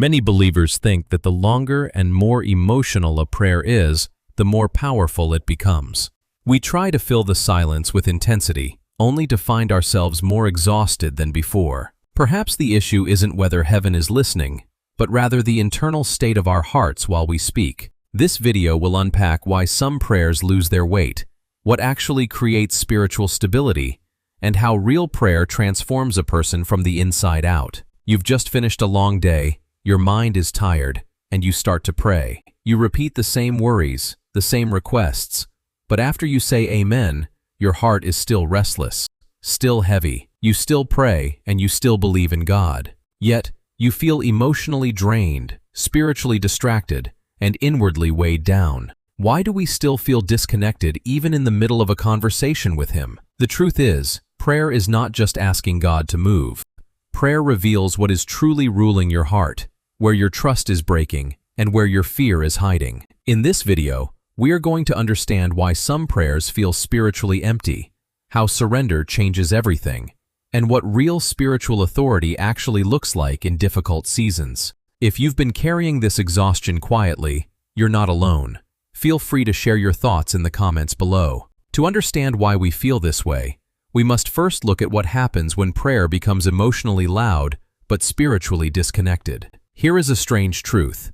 Many believers think that the longer and more emotional a prayer is, the more powerful it becomes. We try to fill the silence with intensity, only to find ourselves more exhausted than before. Perhaps the issue isn't whether heaven is listening, but rather the internal state of our hearts while we speak. This video will unpack why some prayers lose their weight, what actually creates spiritual stability, and how real prayer transforms a person from the inside out. You've just finished a long day, your mind is tired, and you start to pray. You repeat the same worries, the same requests, but after you say amen, your heart is still restless, still heavy. You still pray and you still believe in God. Yet, you feel emotionally drained, spiritually distracted, and inwardly weighed down. Why do we still feel disconnected even in the middle of a conversation with Him? The truth is, prayer is not just asking God to move. Prayer reveals what is truly ruling your heart, where your trust is breaking, and where your fear is hiding. In this video, we are going to understand why some prayers feel spiritually empty, how surrender changes everything, and what real spiritual authority actually looks like in difficult seasons. If you've been carrying this exhaustion quietly, you're not alone. Feel free to share your thoughts in the comments below. To understand why we feel this way, we must first look at what happens when prayer becomes emotionally loud but spiritually disconnected. Here is a strange truth.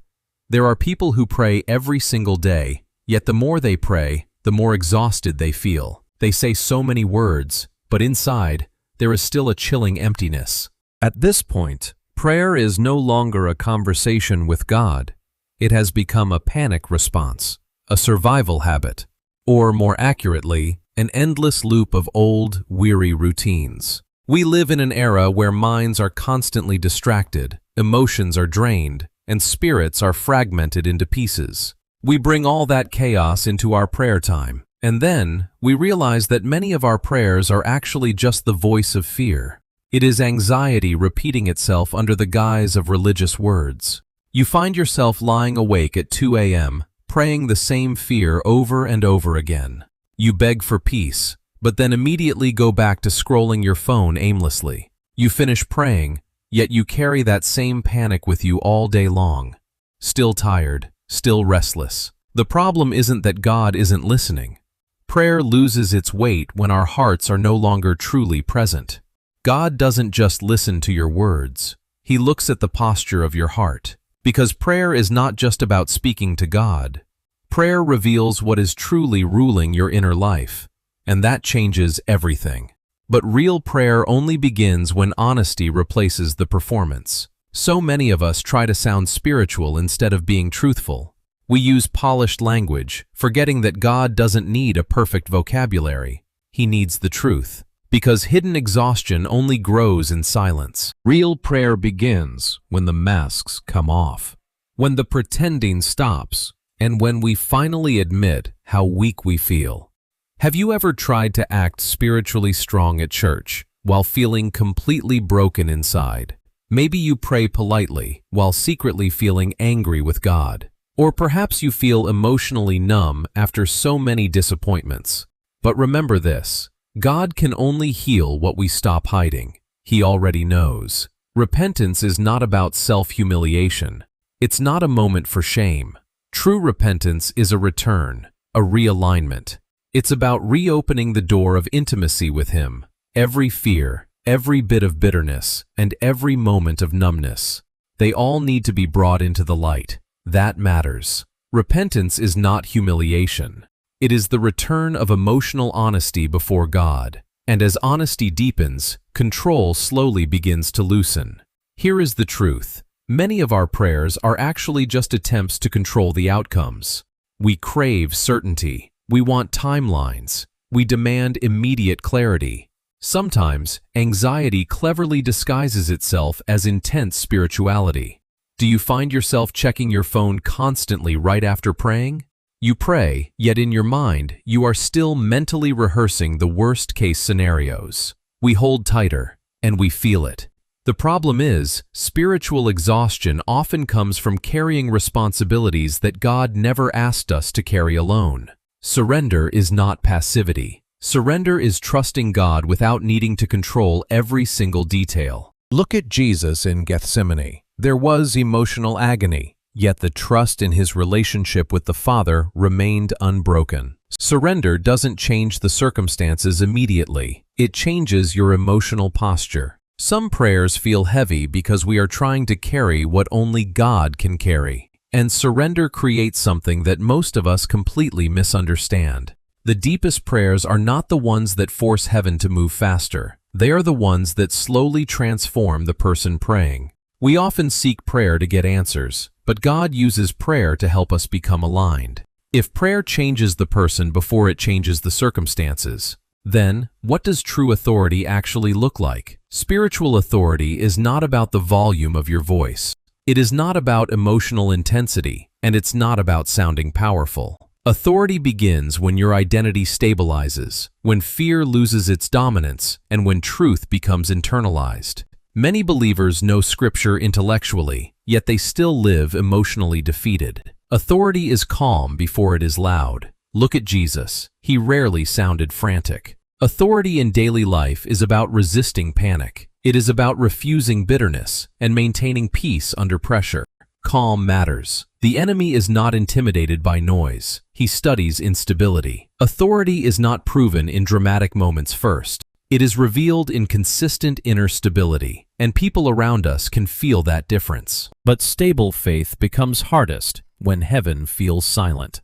There are people who pray every single day, yet the more they pray, the more exhausted they feel. They say so many words, but inside, there is still a chilling emptiness. At this point, prayer is no longer a conversation with God. It has become a panic response, a survival habit, or more accurately, an endless loop of old, weary routines. We live in an era where minds are constantly distracted, emotions are drained, and spirits are fragmented into pieces. We bring all that chaos into our prayer time, and then we realize that many of our prayers are actually just the voice of fear. It is anxiety repeating itself under the guise of religious words. You find yourself lying awake at 2 a.m., praying the same fear over and over again. You beg for peace, but then immediately go back to scrolling your phone aimlessly. You finish praying, yet you carry that same panic with you all day long. Still tired, still restless. The problem isn't that God isn't listening. Prayer loses its weight when our hearts are no longer truly present. God doesn't just listen to your words. He looks at the posture of your heart. Because prayer is not just about speaking to God. Prayer reveals what is truly ruling your inner life, and that changes everything. But real prayer only begins when honesty replaces the performance. So many of us try to sound spiritual instead of being truthful. We use polished language, forgetting that God doesn't need a perfect vocabulary. He needs the truth. Because hidden exhaustion only grows in silence. Real prayer begins when the masks come off, when the pretending stops, and when we finally admit how weak we feel. Have you ever tried to act spiritually strong at church while feeling completely broken inside? Maybe you pray politely while secretly feeling angry with God. Or perhaps you feel emotionally numb after so many disappointments. But remember this. God can only heal what we stop hiding. He already knows. Repentance is not about self-humiliation. It's not a moment for shame. True repentance is a return, a realignment. It's about reopening the door of intimacy with Him. Every fear, every bit of bitterness, and every moment of numbness, they all need to be brought into the light. That matters. Repentance is not humiliation. It is the return of emotional honesty before God. And as honesty deepens, control slowly begins to loosen. Here is the truth. Many of our prayers are actually just attempts to control the outcomes. We crave certainty. We want timelines. We demand immediate clarity. Sometimes, anxiety cleverly disguises itself as intense spirituality. Do you find yourself checking your phone constantly right after praying? You pray, yet in your mind, you are still mentally rehearsing the worst-case scenarios. We hold tighter, and we feel it. The problem is, spiritual exhaustion often comes from carrying responsibilities that God never asked us to carry alone. Surrender is not passivity. Surrender is trusting God without needing to control every single detail. Look at Jesus in Gethsemane. There was emotional agony, yet the trust in his relationship with the Father remained unbroken. Surrender doesn't change the circumstances immediately. It changes your emotional posture. Some prayers feel heavy because we are trying to carry what only God can carry. And surrender creates something that most of us completely misunderstand. The deepest prayers are not the ones that force heaven to move faster. They are the ones that slowly transform the person praying. We often seek prayer to get answers, but God uses prayer to help us become aligned. If prayer changes the person before it changes the circumstances, then what does true authority actually look like? Spiritual authority is not about the volume of your voice. It is not about emotional intensity, and it's not about sounding powerful. Authority begins when your identity stabilizes, when fear loses its dominance, and when truth becomes internalized. Many believers know Scripture intellectually, yet they still live emotionally defeated. Authority is calm before it is loud. Look at Jesus. He rarely sounded frantic. Authority in daily life is about resisting panic. It is about refusing bitterness and maintaining peace under pressure. Calm matters. The enemy is not intimidated by noise. He studies instability. Authority is not proven in dramatic moments first. It is revealed in consistent inner stability, and people around us can feel that difference. But stable faith becomes hardest when heaven feels silent.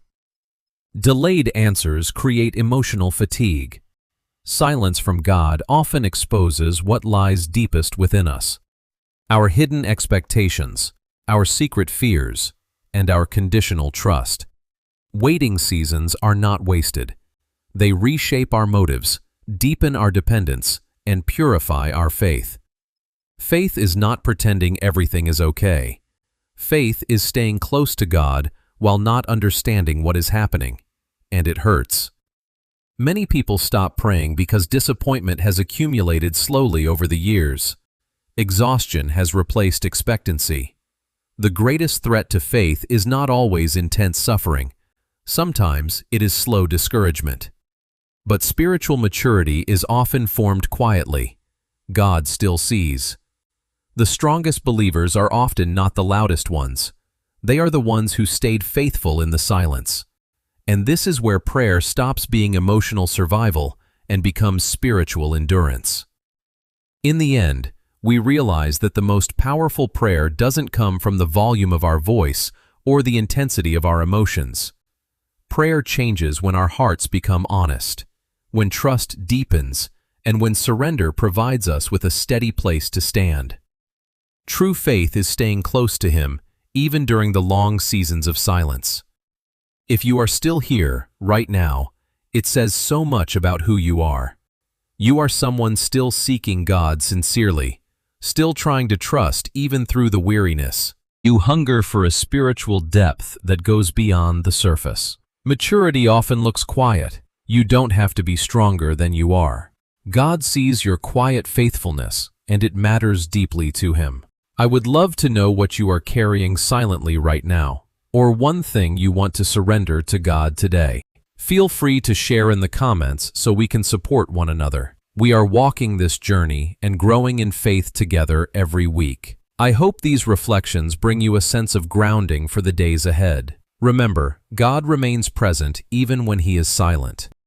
Delayed answers create emotional fatigue. Silence from God often exposes what lies deepest within us: our hidden expectations, our secret fears, and our conditional trust. Waiting seasons are not wasted. They reshape our motives, deepen our dependence, and purify our faith. Faith is not pretending everything is okay. Faith is staying close to God while not understanding what is happening, and it hurts. Many people stop praying because disappointment has accumulated slowly over the years. Exhaustion has replaced expectancy. The greatest threat to faith is not always intense suffering. Sometimes it is slow discouragement. But spiritual maturity is often formed quietly. God still sees. The strongest believers are often not the loudest ones. They are the ones who stayed faithful in the silence. And this is where prayer stops being emotional survival and becomes spiritual endurance. In the end, we realize that the most powerful prayer doesn't come from the volume of our voice or the intensity of our emotions. Prayer changes when our hearts become honest, when trust deepens, and when surrender provides us with a steady place to stand. True faith is staying close to Him, even during the long seasons of silence. If you are still here, right now, it says so much about who you are. You are someone still seeking God sincerely, still trying to trust even through the weariness. You hunger for a spiritual depth that goes beyond the surface. Maturity often looks quiet. You don't have to be stronger than you are. God sees your quiet faithfulness, and it matters deeply to Him. I would love to know what you are carrying silently right now, or one thing you want to surrender to God today. Feel free to share in the comments so we can support one another. We are walking this journey and growing in faith together every week. I hope these reflections bring you a sense of grounding for the days ahead. Remember, God remains present even when He is silent.